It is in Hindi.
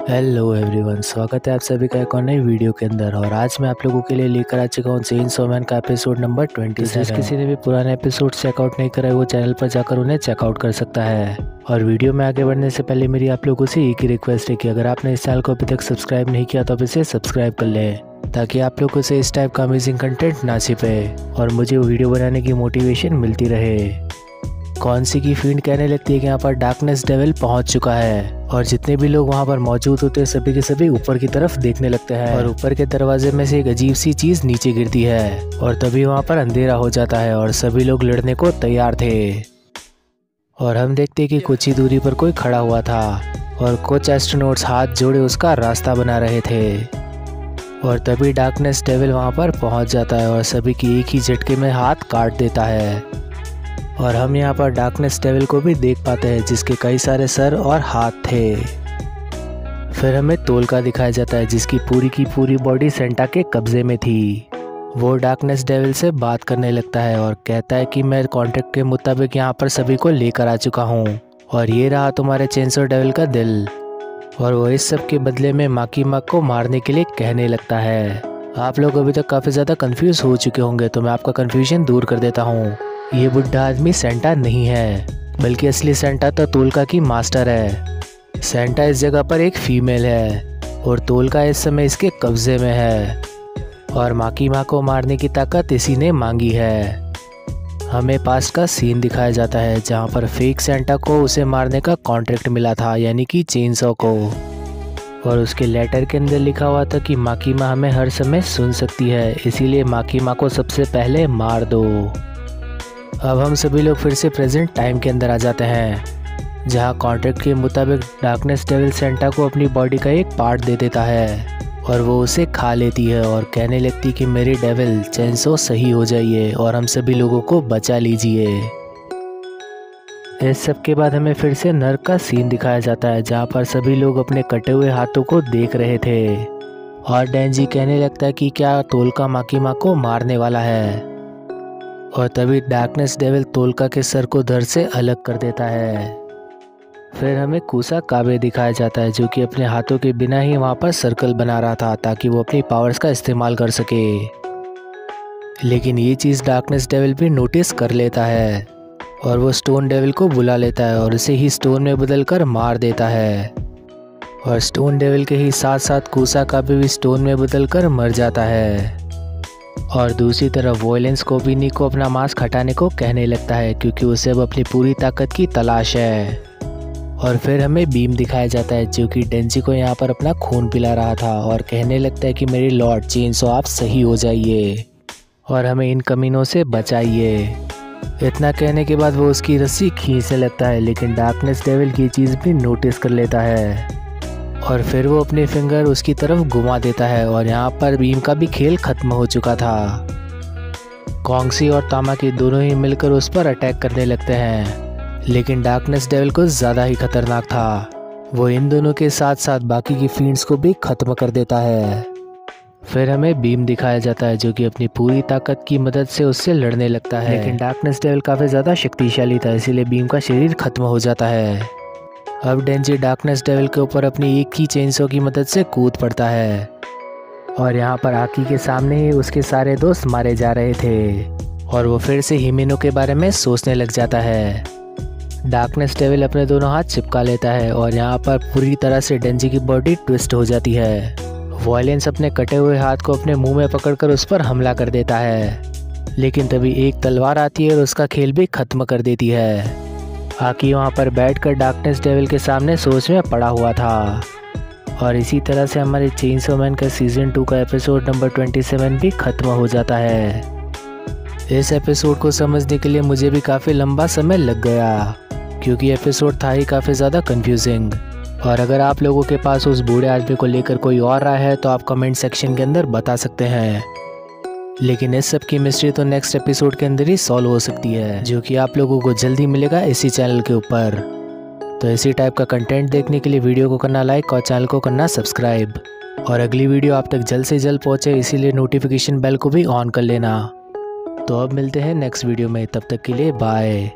हेलो एवरीवन, स्वागत है आप सभी का एक और नई वीडियो के अंदर। और आज मैं आप लोगों के लिए लेकर आ चुका हूँ चेनसॉ मैन का एपिसोड नंबर 27। जिस किसी ने भी पुराने एपिसोड चेकआउट नहीं करा है वो चैनल पर जाकर उन्हें चेकआउट कर सकता है। और वीडियो में आगे बढ़ने से पहले मेरी आप लोगों से एक ही रिक्वेस्ट है कि अगर आपने इस चैनल को अभी तक सब्सक्राइब नहीं किया तो आप इसे सब्सक्राइब कर लें, ताकि आप लोगों से इस टाइप का अमेजिंग कंटेंट ना छिपे और मुझे वीडियो बनाने की मोटिवेशन मिलती रहे। कौन सी की फील्ड कहने लगती है कि यहाँ पर डार्कनेस डेविल पहुंच चुका है और जितने भी लोग वहाँ पर मौजूद होते हैं सभी के सभी ऊपर की तरफ देखने लगते हैं और ऊपर के दरवाजे में से एक अजीब सी चीज नीचे गिरती है और तभी वहाँ पर अंधेरा हो जाता है और सभी लोग लड़ने को तैयार थे। और हम देखते कि कुछ ही दूरी पर कोई खड़ा हुआ था और कुछ एस्ट्रोनॉट्स हाथ जोड़े उसका रास्ता बना रहे थे। और तभी डार्कनेस डेविल वहाँ पर पहुँच जाता है और सभी की एक ही झटके में हाथ काट देता है। और हम यहाँ पर डार्कनेस डेविल को भी देख पाते हैं जिसके कई सारे सर और हाथ थे। फिर हमें तोलका दिखाया जाता है जिसकी पूरी की पूरी बॉडी सेंटा के कब्जे में थी। वो डार्कनेस डेविल से बात करने लगता है और कहता है कि मैं कॉन्ट्रैक्ट के मुताबिक यहाँ पर सभी को लेकर आ चुका हूँ और ये रहा तुम्हारे चेनसॉ डेविल का दिल। और वो इस सब के बदले में माकी माक को मारने के लिए कहने लगता है। आप लोग अभी तक काफ़ी ज़्यादा कंफ्यूज हो चुके होंगे तो मैं आपका कन्फ्यूजन दूर कर देता हूँ। ये बुढ़ा आदमी सेंटा नहीं है, बल्कि असली सेंटा तो तोलका की मास्टर है। सेंटा इस जगह पर एक फीमेल है और तोलका इस समय इसके कब्जे में है और माकी माँ को मारने की ताकत इसी ने मांगी है। हमें पास्ट का सीन दिखाया जाता है जहाँ पर फेक सेंटा को उसे मारने का कॉन्ट्रैक्ट मिला था, यानी कि चेनसॉ को। और उसके लेटर के अंदर लिखा हुआ था कि माकी माँ हमें हर समय सुन सकती है, इसीलिए माकी माँ को सबसे पहले मार दो। अब हम सभी लोग फिर से प्रेजेंट टाइम के अंदर आ जाते हैं जहां कॉन्ट्रैक्ट के मुताबिक डार्कनेस डेविल सेंटा को अपनी बॉडी का एक पार्ट दे देता है और वो उसे खा लेती है और कहने लगती कि मेरे डेविल चेनसॉ सही हो जाइए और हम सभी लोगों को बचा लीजिए। इस सब के बाद हमें फिर से नर्क का सीन दिखाया जाता है जहां पर सभी लोग अपने कटे हुए हाथों को देख रहे थे और डेंजी कहने लगता है कि क्या तोलका माकी माँ को मारने वाला है। और तभी डार्कनेस डेविल तोलका के सर को धड़ से अलग कर देता है। फिर हमें कुसा काबे दिखाया जाता है जो कि अपने हाथों के बिना ही वहाँ पर सर्कल बना रहा था ताकि वो अपनी पावर्स का इस्तेमाल कर सके। लेकिन ये चीज़ डार्कनेस डेविल भी नोटिस कर लेता है और वो स्टोन डेविल को बुला लेता है और उसे ही स्टोन में बदल कर मार देता है। और स्टोन डेविल के ही साथ साथ कुसा काबे भी स्टोन में बदल कर मर जाता है। और दूसरी तरफ वॉयलेंस कोबिनी को अपना मास्क हटाने को कहने लगता है क्योंकि उसे अब अपनी पूरी ताकत की तलाश है। और फिर हमें बीम दिखाया जाता है जो कि डेंजी को यहाँ पर अपना खून पिला रहा था और कहने लगता है कि मेरे लॉर्ड चेनसॉ आप सही हो जाइए और हमें इन कमीनों से बचाइए। इतना कहने के बाद वो उसकी रस्सी खींचने लगता है, लेकिन डार्कनेस डेविल की चीज़ भी नोटिस कर लेता है और फिर वो अपने फिंगर उसकी तरफ घुमा देता है और यहाँ पर बीम का भी खेल खत्म हो चुका था। कॉन्गसी और तामा की दोनों ही मिलकर उस पर अटैक करने लगते हैं, लेकिन डार्कनेस डेविल को ज़्यादा ही खतरनाक था। वो इन दोनों के साथ साथ बाकी की फील्ड्स को भी खत्म कर देता है। फिर हमें बीम दिखाया जाता है जो कि अपनी पूरी ताकत की मदद से उससे लड़ने लगता है, लेकिन डार्कनेस डेविल काफ़ी ज़्यादा शक्तिशाली था इसीलिए बीम का शरीर खत्म हो जाता है। अब डेंजी डार्कनेस डेविल के ऊपर अपनी एक ही चेनसॉ की मदद से कूद पड़ता है और यहाँ पर आकी के सामने ही उसके सारे दोस्त मारे जा रहे थे और वो फिर से हिमेनो के बारे में सोचने लग जाता है। डार्कनेस डेविल अपने दोनों हाथ चिपका लेता है और यहाँ पर पूरी तरह से डेंजी की बॉडी ट्विस्ट हो जाती है। वॉयलेंस अपने कटे हुए हाथ को अपने मुंह में पकड़कर उस पर हमला कर देता है, लेकिन तभी एक तलवार आती है और उसका खेल भी खत्म कर देती है। आकी वहाँ पर बैठकर डार्कनेस डेविल के सामने सोच में पड़ा हुआ था। और इसी तरह से हमारे चेनसॉ मैन का सीज़न 2 का एपिसोड नंबर 27 भी ख़त्म हो जाता है। इस एपिसोड को समझने के लिए मुझे भी काफ़ी लंबा समय लग गया क्योंकि एपिसोड था ही काफ़ी ज़्यादा कंफ्यूजिंग। और अगर आप लोगों के पास उस बूढ़े आदमी को लेकर कोई और राय है तो आप कमेंट सेक्शन के अंदर बता सकते हैं, लेकिन इस सब की मिस्ट्री तो नेक्स्ट एपिसोड के अंदर ही सॉल्व हो सकती है जो कि आप लोगों को जल्दी मिलेगा इसी चैनल के ऊपर। तो इसी टाइप का कंटेंट देखने के लिए वीडियो को करना लाइक और चैनल को करना सब्सक्राइब और अगली वीडियो आप तक जल्द से जल्द पहुंचे इसीलिए नोटिफिकेशन बेल को भी ऑन कर लेना। तो अब मिलते हैं नेक्स्ट वीडियो में, तब तक के लिए बाय।